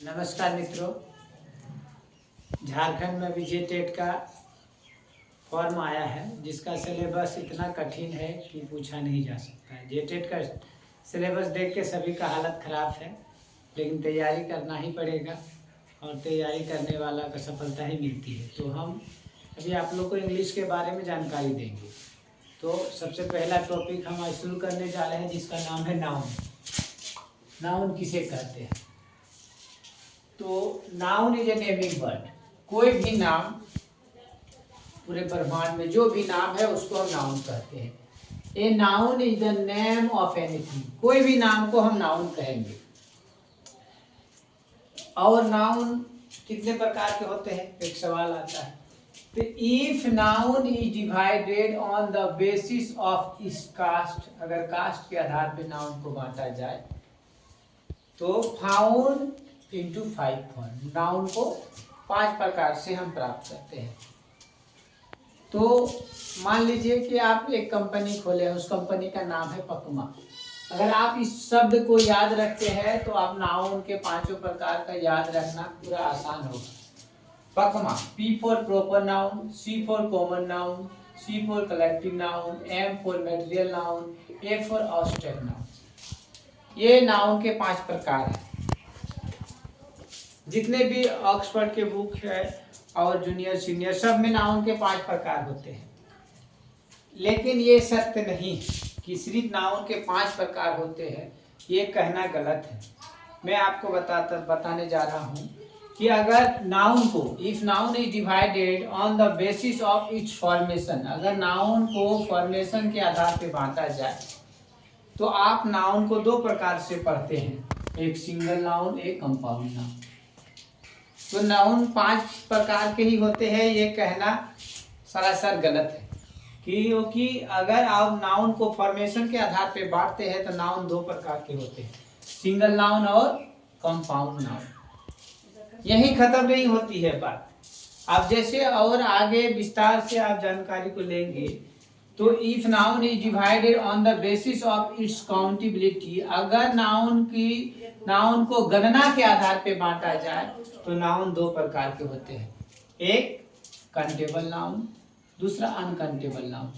नमस्कार मित्रों, झारखंड में अभी जेटेट का फॉर्म आया है जिसका सिलेबस इतना कठिन है कि पूछा नहीं जा सकता है। जेटेट का सिलेबस देख के सभी का हालत ख़राब है, लेकिन तैयारी करना ही पड़ेगा और तैयारी करने वाला को सफलता ही मिलती है। तो हम अभी आप लोग को इंग्लिश के बारे में जानकारी देंगे। तो सबसे पहला टॉपिक हम आज शुरू करने जा रहे हैं जिसका नाम है नाउन। नाउन किसे कहते हैं? तो noun is A naming word. कोई भी नाम, पूरे ब्रह्मांड में जो भी नाम है उसको हम नाउन कहते हैं। A noun is the name of anything. कोई भी नाम को हम नाउन कहेंगे। और नाउन कितने प्रकार के होते हैं? एक सवाल आता है। तो if noun is divided on the basis of इस कास्ट, अगर कास्ट के आधार पे नाउन को बांटा जाए तो फाउंड इंटू 5 फॉर्म। नाउन को 5 प्रकार से हम प्राप्त करते हैं। तो मान लीजिए कि आप एक कंपनी खोले हैं, उस कंपनी का नाम है पकमा। अगर आप इस शब्द को याद रखते हैं तो आप नाउन के 5 प्रकार का याद रखना पूरा आसान होगा। पकमा, P for proper noun, C for common noun, C for collective noun, M for material noun, A for obstruct noun. ये नाउन के 5 प्रकार हैं। जितने भी ऑक्सफोर्ड के बुक है और जूनियर सीनियर सब में नाउन के 5 प्रकार होते हैं। लेकिन ये सत्य नहीं कि सिर्फ नाउन के 5 प्रकार होते हैं, ये कहना गलत है। मैं आपको बताने जा रहा हूँ कि अगर नाउन को, if noun is divided on the basis of its formation, अगर नाउन को फॉर्मेशन के आधार पर बांटा जाए तो आप नाउन को 2 प्रकार से पढ़ते हैं, एक सिंगल नाउन, एक कंपाउंड नाउन। तो नाउन 5 प्रकार के ही होते हैं, ये कहना सरासर गलत है। क्योंकि अगर आप नाउन को फॉर्मेशन के आधार पे बांटते हैं तो नाउन 2 प्रकार के होते हैं, सिंगल नाउन और कंपाउंड नाउन। यही खत्म नहीं होती है बात। आप जैसे और आगे विस्तार से आप जानकारी को लेंगे तो if noun is divided on the basis of its accountability, अगर नाउन को गणना के आधार पे बांटा जाए तो नाउन 2 प्रकार के होते हैं, एक काउंटेबल नाउन, दूसरा अनकाउंटेबल नाउन।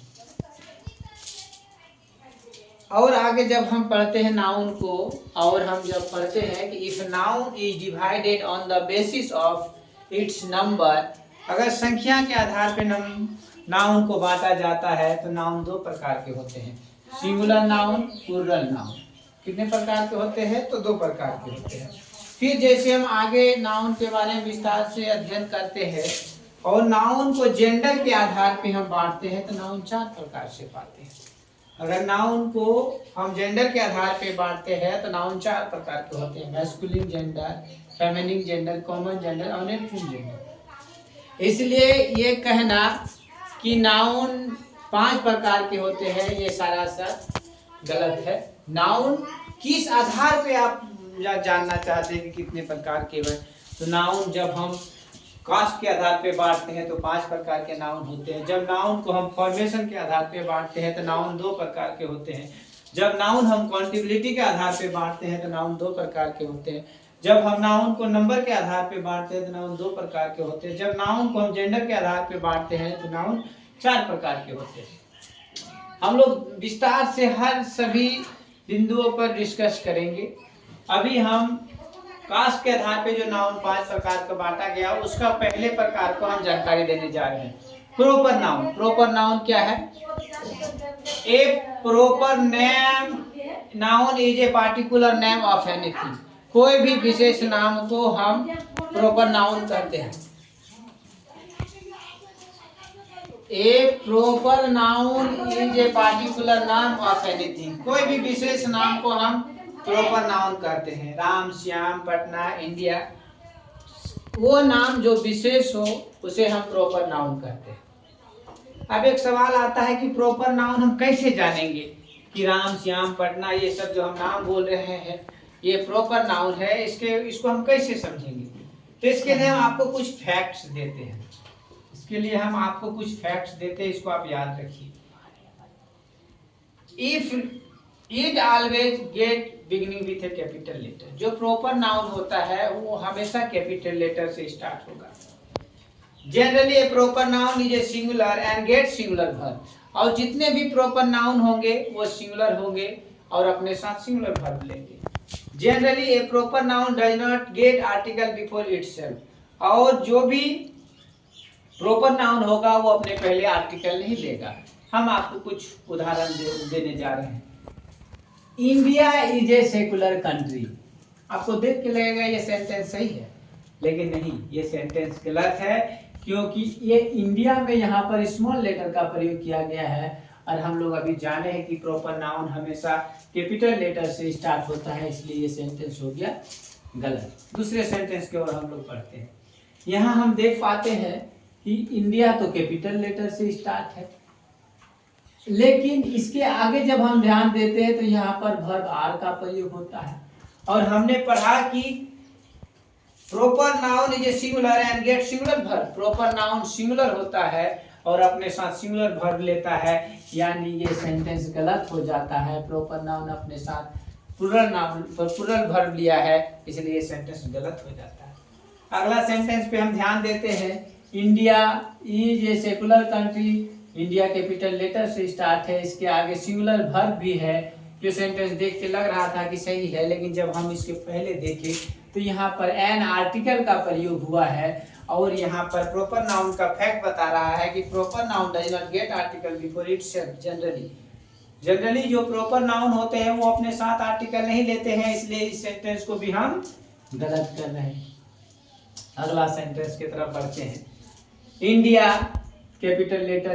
और आगे जब हम पढ़ते हैं नाउन को, और हम जब पढ़ते हैं कि if noun is divided on the basis of its number, अगर संख्या के आधार पे नाउन को बांटा जाता है तो नाउन 2 प्रकार के होते हैं, सिंगुलर नाउन, प्लूरल नाउन। कितने प्रकार के होते हैं? तो 2 प्रकार के होते हैं। फिर जैसे हम आगे नाउन के बारे में विस्तार से अध्ययन करते हैं और नाउन को जेंडर के आधार पे हम बांटते हैं तो नाउन 4 प्रकार से पाते हैं। अगर नाउन को हम जेंडर के आधार पे बांटते हैं तो नाउन 4 प्रकार के होते हैं, masculine gender, feminine gender, common gender और नेट्रल जेंडर। इसलिए ये कहना कि नाउन 5 प्रकार के होते हैं, ये सरासर गलत है। नाउन किस आधार पे आप जानना चाहते हैं कि कितने प्रकार के हैं? तो नाउन जब हम कास्ट के आधार पे बांटते हैं तो 5 प्रकार के नाउन होते हैं। जब नाउन को हम फॉर्मेशन के आधार पे बांटते हैं तो नाउन 2 प्रकार के होते हैं। जब नाउन हम काउंटेबिलिटी के आधार पे बांटते हैं तो नाउन 2 प्रकार के होते हैं। जब हम नाउन को नंबर के आधार पे बांटते हैं तो नाउन 2 प्रकार के होते हैं। जब नाउन को हम जेंडर के आधार पे बांटते हैं तो नाउन 4 प्रकार के होते हैं। हम लोग विस्तार से हर सभी बिंदुओं पर डिस्कस करेंगे। अभी हम कास्ट के आधार पे जो नाउन 5 प्रकार का बांटा गया उसका पहले प्रकार को हम जानकारी देने जा रहे हैं, प्रॉपर नाउन। प्रॉपर नाउन क्या है? A proper name noun is a particular name of anything. कोई भी विशेष नाम को हम प्रॉपर नाउन कहते हैं। A proper noun is a particular नाम ऑफ एनीथिंग। कोई भी विशेष नाम को हम प्रॉपर नाउन कहते हैं। राम, श्याम, पटना, इंडिया, वो नाम जो विशेष हो उसे हम प्रॉपर नाउन कहते हैं। अब एक सवाल आता है कि प्रॉपर नाउन हम कैसे जानेंगे कि राम, श्याम, पटना, ये सब जो हम नाम बोल रहे हैं ये प्रॉपर नाउन है, इसको हम कैसे समझेंगे? तो इसके लिए हम आपको कुछ फैक्ट्स देते हैं। इसको आप याद रखिए। If it always get beginning with a capital letter. जो प्रॉपर नाउन होता है वो हमेशा कैपिटल लेटर से स्टार्ट होगा। Generally a proper noun is a singular and get singular verb. और जितने भी प्रॉपर नाउन होंगे वो सिंगुलर होंगे और अपने साथ सिंगुलर वर्ब लेंगे। Generally a proper noun does not gate article before itself. और जो भी प्रॉपर नाउन होगा वो अपने पहले आर्टिकल नहीं लेगा। हम आपको कुछ उदाहरण देने जा रहे हैं। India is a secular country. आपको देख के लगेगा ये सेंटेंस सही है, लेकिन नहीं, ये सेंटेंस गलत है, क्योंकि ये इंडिया में यहाँ पर स्मॉल लेटर का प्रयोग किया गया है और हम लोग अभी जाने हैं कि प्रॉपर नाउन हमेशा कैपिटल लेटर से स्टार्ट होता है, इसलिए ये सेंटेंस हो गया गलत। दूसरे सेंटेंस की ओर हम लोग पढ़ते हैं। यहाँ हम देख पाते हैं कि इंडिया तो कैपिटल लेटर से स्टार्ट है, लेकिन इसके आगे जब हम ध्यान देते हैं तो यहाँ पर वर्ब आर का प्रयोग होता है। और हमने पढ़ा कि proper noun is a singular and get singular verb. Proper noun singular होता है और अपने साथ सिंगुलर वर्ब लेता है, यानी ये सेंटेंस गलत हो जाता है। प्रॉपर नाउन अपने साथ प्लूरल वर्ब लिया है, इसलिए ये सेंटेंस गलत हो जाता है। अगला सेंटेंस पे हम ध्यान देते हैं। India is a secular country. India capital letter से स्टार्ट है, इसके आगे सिंगुलर वर्ब भी है। जो सेंटेंस देख के लग रहा था कि सही है, लेकिन जब हम इसके पहले देखें तो यहाँ पर एन आर्टिकल का प्रयोग हुआ है और यहाँ पर प्रॉपर नाउन का फैक्ट बता रहा है कि proper noun does not gate article before itself. Generally जो प्रॉपर नाउन होते हैं वो अपने साथ आर्टिकल नहीं लेते हैं, इसलिए इस सेंटेंस को भी हम गलत कर रहे हैं। अगला सेंटेंस की तरफ बढ़ते हैं। India capital letter